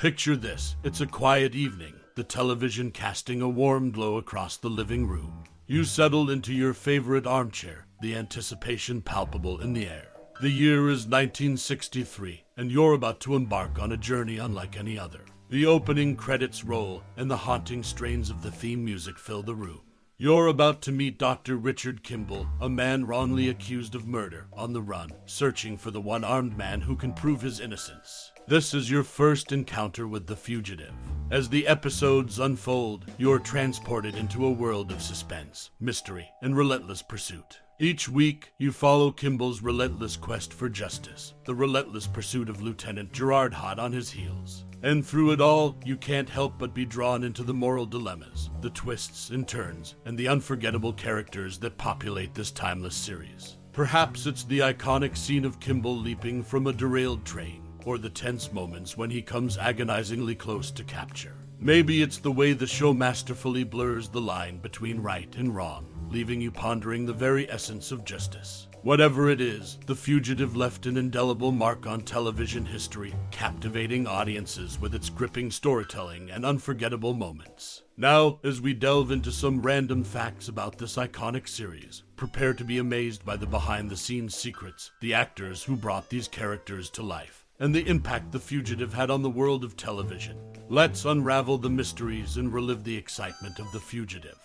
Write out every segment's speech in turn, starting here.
Picture this. It's a quiet evening, the television casting a warm glow across the living room. You settle into your favorite armchair, the anticipation palpable in the air. The year is 1963, and you're about to embark on a journey unlike any other. The opening credits roll, and the haunting strains of the theme music fill the room. You're about to meet Dr. Richard Kimble, a man wrongly accused of murder, on the run, searching for the one-armed man who can prove his innocence. This is your first encounter with the Fugitive. As the episodes unfold, you're transported into a world of suspense, mystery, and relentless pursuit. Each week, you follow Kimble's relentless quest for justice, the relentless pursuit of Lieutenant Gerard hot on his heels. And through it all, you can't help but be drawn into the moral dilemmas, the twists and turns, and the unforgettable characters that populate this timeless series. Perhaps it's the iconic scene of Kimble leaping from a derailed train, or the tense moments when he comes agonizingly close to capture. Maybe it's the way the show masterfully blurs the line between right and wrong, leaving you pondering the very essence of justice. Whatever it is, The Fugitive left an indelible mark on television history, captivating audiences with its gripping storytelling and unforgettable moments. Now, as we delve into some random facts about this iconic series, prepare to be amazed by the behind-the-scenes secrets, the actors who brought these characters to life, and the impact The Fugitive had on the world of television. Let's unravel the mysteries and relive the excitement of The Fugitive.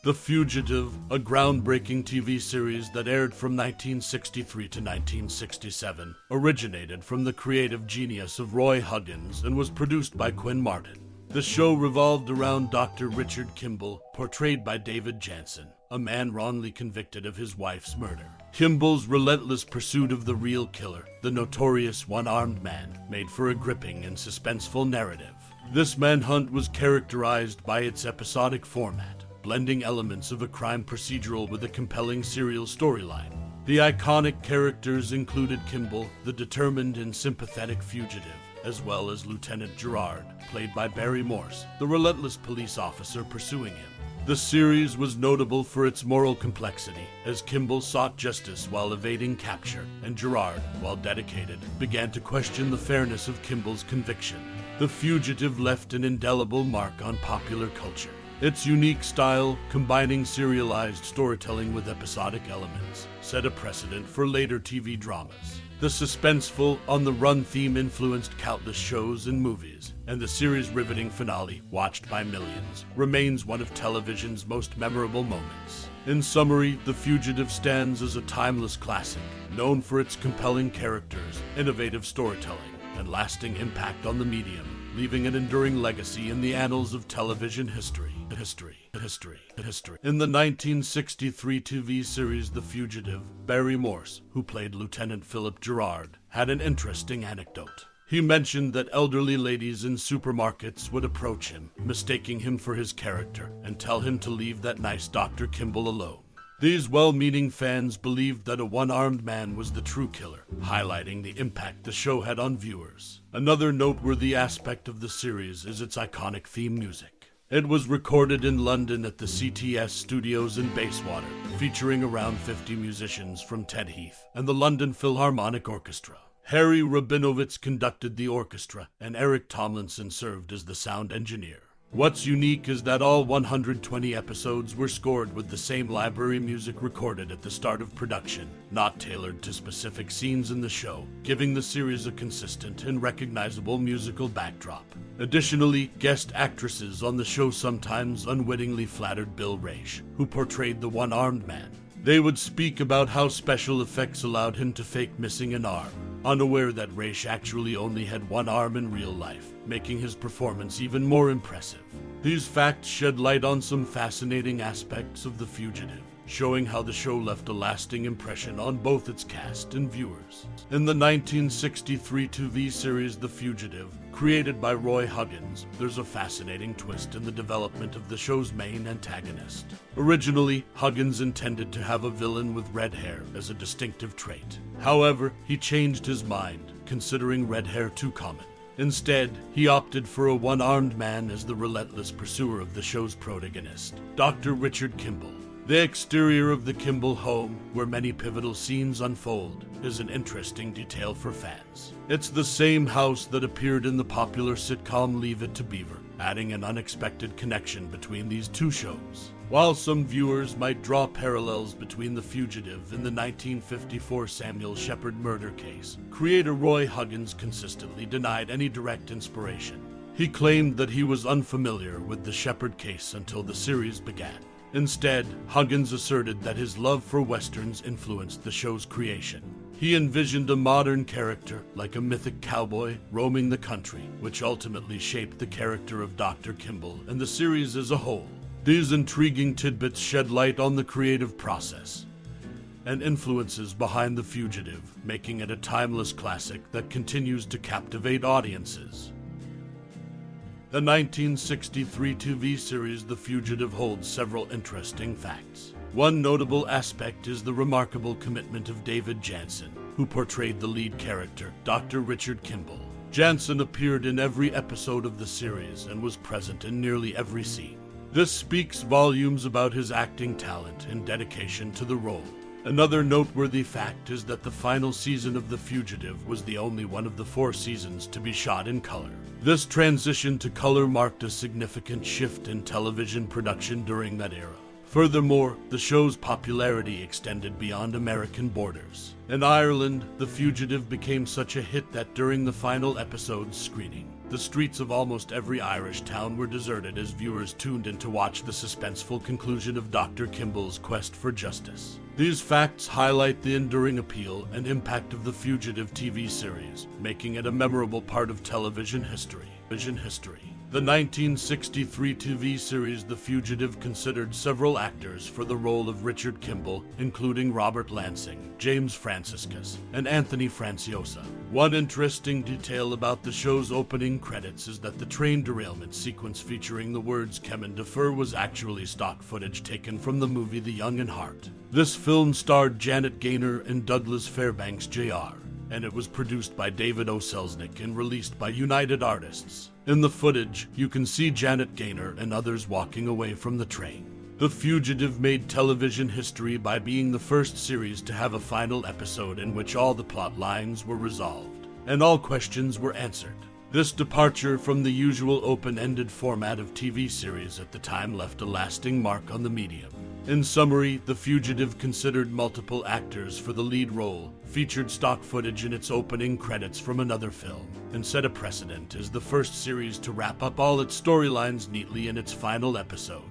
The Fugitive, a groundbreaking TV series that aired from 1963 to 1967, originated from the creative genius of Roy Huggins and was produced by Quinn Martin. The show revolved around Dr. Richard Kimble, portrayed by David Janssen, a man wrongly convicted of his wife's murder. Kimble's relentless pursuit of the real killer, the notorious one-armed man, made for a gripping and suspenseful narrative. This manhunt was characterized by its episodic format, blending elements of a crime procedural with a compelling serial storyline. The iconic characters included Kimble, the determined and sympathetic fugitive, as well as Lieutenant Gerard, played by Barry Morse, the relentless police officer pursuing him. The series was notable for its moral complexity, as Kimble sought justice while evading capture, and Gerard, while dedicated, began to question the fairness of Kimble's conviction. The Fugitive left an indelible mark on popular culture. Its unique style, combining serialized storytelling with episodic elements, set a precedent for later TV dramas. The suspenseful, on-the-run theme influenced countless shows and movies, and the series' riveting finale, watched by millions, remains one of television's most memorable moments. In summary, The Fugitive stands as a timeless classic, known for its compelling characters, innovative storytelling, and lasting impact on the medium, leaving an enduring legacy in the annals of television history. In the 1963 TV series The Fugitive, Barry Morse, who played Lieutenant Philip Gerard, had an interesting anecdote. He mentioned that elderly ladies in supermarkets would approach him, mistaking him for his character, and tell him to leave that nice Dr. Kimble alone. These well-meaning fans believed that a one-armed man was the true killer, highlighting the impact the show had on viewers. Another noteworthy aspect of the series is its iconic theme music. It was recorded in London at the CTS studios in Bayswater, featuring around 50 musicians from Ted Heath and the London Philharmonic Orchestra. Harry Rabinowitz conducted the orchestra, and Eric Tomlinson served as the sound engineer. What's unique is that all 120 episodes were scored with the same library music recorded at the start of production, not tailored to specific scenes in the show, giving the series a consistent and recognizable musical backdrop. Additionally, guest actresses on the show sometimes unwittingly flattered Bill Raisch, who portrayed the one-armed man. They would speak about how special effects allowed him to fake missing an arm, unaware that Raisch actually only had one arm in real life, making his performance even more impressive. These facts shed light on some fascinating aspects of The Fugitive, showing how the show left a lasting impression on both its cast and viewers. In the 1963 TV series The Fugitive, created by Roy Huggins, there's a fascinating twist in the development of the show's main antagonist. Originally, Huggins intended to have a villain with red hair as a distinctive trait. However, he changed his mind, considering red hair too common. Instead, he opted for a one-armed man as the relentless pursuer of the show's protagonist, Dr. Richard Kimble. The exterior of the Kimble home, where many pivotal scenes unfold, is an interesting detail for fans. It's the same house that appeared in the popular sitcom Leave It to Beaver, adding an unexpected connection between these two shows. While some viewers might draw parallels between The Fugitive and the 1954 Samuel Shepard murder case, creator Roy Huggins consistently denied any direct inspiration. He claimed that he was unfamiliar with the Shepard case until the series began. Instead, Huggins asserted that his love for westerns influenced the show's creation. He envisioned a modern character, like a mythic cowboy, roaming the country, which ultimately shaped the character of Dr. Kimble and the series as a whole. These intriguing tidbits shed light on the creative process and influences behind The Fugitive, making it a timeless classic that continues to captivate audiences. The 1963 TV series The Fugitive holds several interesting facts. One notable aspect is the remarkable commitment of David Janssen, who portrayed the lead character, Dr. Richard Kimble. Janssen appeared in every episode of the series and was present in nearly every scene. This speaks volumes about his acting talent and dedication to the role. Another noteworthy fact is that the final season of The Fugitive was the only one of the 4 seasons to be shot in color. This transition to color marked a significant shift in television production during that era. Furthermore, the show's popularity extended beyond American borders. In Ireland, The Fugitive became such a hit that during the final episode's screening, the streets of almost every Irish town were deserted as viewers tuned in to watch the suspenseful conclusion of Dr. Kimble's quest for justice. These facts highlight the enduring appeal and impact of the Fugitive TV series, making it a memorable part of television history. The 1963 TV series The Fugitive considered several actors for the role of Richard Kimble, including Robert Lansing, James Franciscus, and Anthony Franciosa. One interesting detail about the show's opening credits is that the train derailment sequence featuring the words "Kemen defer" was actually stock footage taken from the movie The Young and Heart. This film starred Janet Gaynor and Douglas Fairbanks Jr., and it was produced by David O. Selznick and released by United Artists. In the footage, you can see Janet Gaynor and others walking away from the train. The Fugitive made television history by being the first series to have a final episode in which all the plot lines were resolved, and all questions were answered. This departure from the usual open-ended format of TV series at the time left a lasting mark on the medium. In summary, The Fugitive considered multiple actors for the lead role, featured stock footage in its opening credits from another film, and set a precedent as the first series to wrap up all its storylines neatly in its final episode.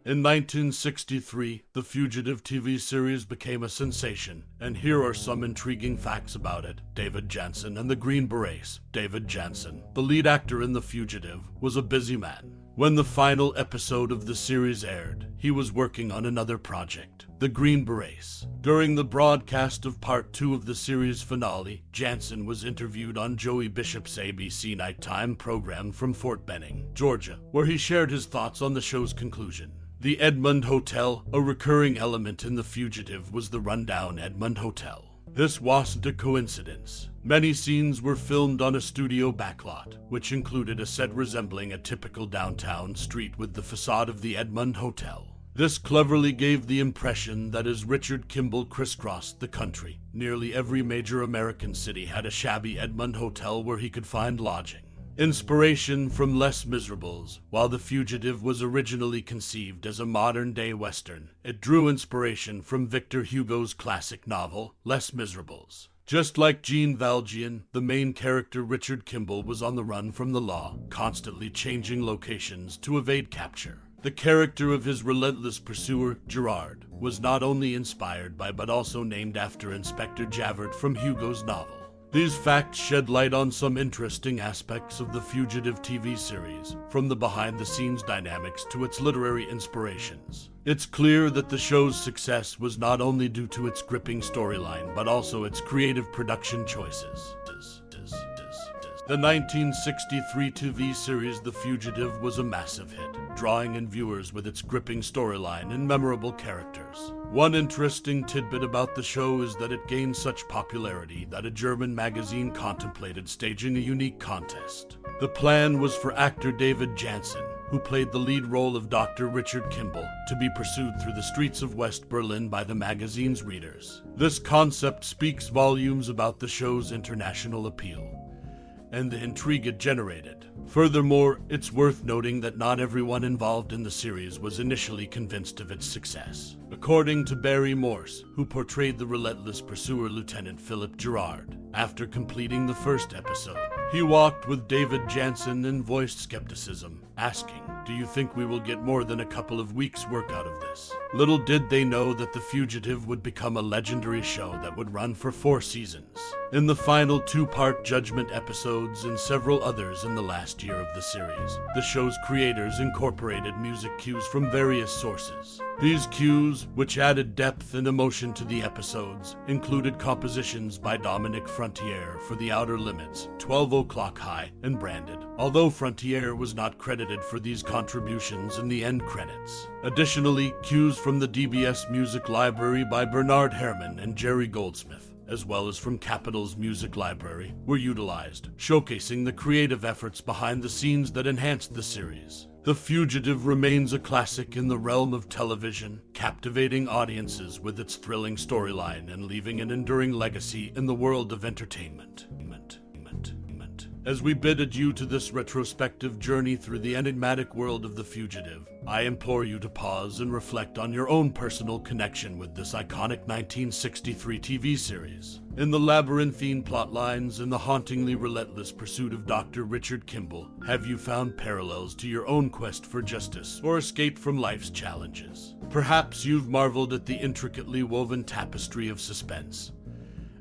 In 1963, The Fugitive TV series became a sensation, and here are some intriguing facts about it. David Janssen and the Green Berets. David Janssen, the lead actor in The Fugitive, was a busy man. When the final episode of the series aired, he was working on another project, The Green Berets. During the broadcast of Part 2 of the series finale, Janssen was interviewed on Joey Bishop's ABC nighttime program from Fort Benning, Georgia, where he shared his thoughts on the show's conclusion. The Edmund Hotel, a recurring element in The Fugitive, was the rundown Edmund Hotel. This wasn't a coincidence. Many scenes were filmed on a studio backlot, which included a set resembling a typical downtown street with the facade of the Edmund Hotel. This cleverly gave the impression that as Richard Kimble crisscrossed the country, nearly every major American city had a shabby Edmund Hotel where he could find lodging. Inspiration from Les Miserables. While The Fugitive was originally conceived as a modern-day Western, it drew inspiration from Victor Hugo's classic novel, Les Miserables. Just like Jean Valjean, the main character Richard Kimble was on the run from the law, constantly changing locations to evade capture. The character of his relentless pursuer, Gerard, was not only inspired by but also named after Inspector Javert from Hugo's novel. These facts shed light on some interesting aspects of the Fugitive TV series, from the behind-the-scenes dynamics to its literary inspirations. It's clear that the show's success was not only due to its gripping storyline, but also its creative production choices. The 1963 TV series The Fugitive was a massive hit, drawing in viewers with its gripping storyline and memorable characters. One interesting tidbit about the show is that it gained such popularity that a German magazine contemplated staging a unique contest. The plan was for actor David Janssen, who who played the lead role of Dr. Richard Kimble, to be pursued through the streets of West Berlin by the magazine's readers. This concept speaks volumes about the show's international appeal and the intrigue it generated. Furthermore, it's worth noting that not everyone involved in the series was initially convinced of its success. According to Barry Morse, who portrayed the relentless pursuer Lieutenant Philip Gerard, after completing the first episode, he walked with David Janssen and voiced skepticism, asking, "Do you think we will get more than a couple of weeks' work out of this?" Little did they know that The Fugitive would become a legendary show that would run for 4 seasons. In the final 2-part Judgment episodes and several others in the last year of the series, the show's creators incorporated music cues from various sources. These cues, which added depth and emotion to the episodes, included compositions by Dominic Frontier for The Outer Limits, 12 O'Clock High, and Branded, although Frontier was not credited for these contributions in the end credits. Additionally, cues from the DBS Music Library by Bernard Herrmann and Jerry Goldsmith, as well as from Capitol's Music Library, were utilized, showcasing the creative efforts behind the scenes that enhanced the series. The Fugitive remains a classic in the realm of television, captivating audiences with its thrilling storyline and leaving an enduring legacy in the world of entertainment. As we bid adieu to this retrospective journey through the enigmatic world of The Fugitive, I implore you to pause and reflect on your own personal connection with this iconic 1963 TV series. In the labyrinthine plotlines and the hauntingly relentless pursuit of Dr. Richard Kimble, have you found parallels to your own quest for justice or escape from life's challenges? Perhaps you've marveled at the intricately woven tapestry of suspense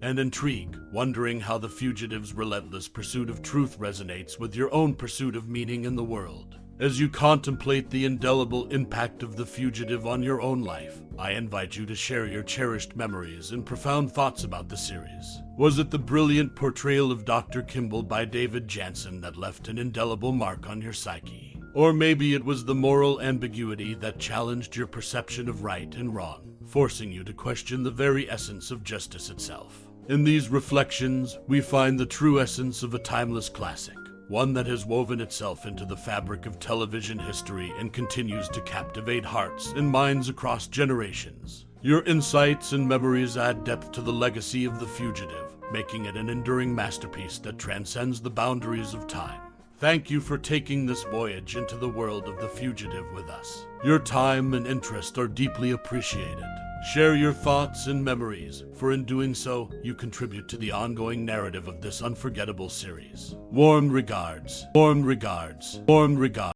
and intrigue, wondering how The Fugitive's relentless pursuit of truth resonates with your own pursuit of meaning in the world. As you contemplate the indelible impact of The Fugitive on your own life, I invite you to share your cherished memories and profound thoughts about the series. Was it the brilliant portrayal of Dr. Kimble by David Janssen that left an indelible mark on your psyche? Or maybe it was the moral ambiguity that challenged your perception of right and wrong, forcing you to question the very essence of justice itself. In these reflections, we find the true essence of a timeless classic, one that has woven itself into the fabric of television history and continues to captivate hearts and minds across generations. Your insights and memories add depth to the legacy of The Fugitive, making it an enduring masterpiece that transcends the boundaries of time. Thank you for taking this voyage into the world of The Fugitive with us. Your time and interest are deeply appreciated. Share your thoughts and memories, for in doing so, you contribute to the ongoing narrative of this unforgettable series. Warm regards. Warm regards. Warm regards.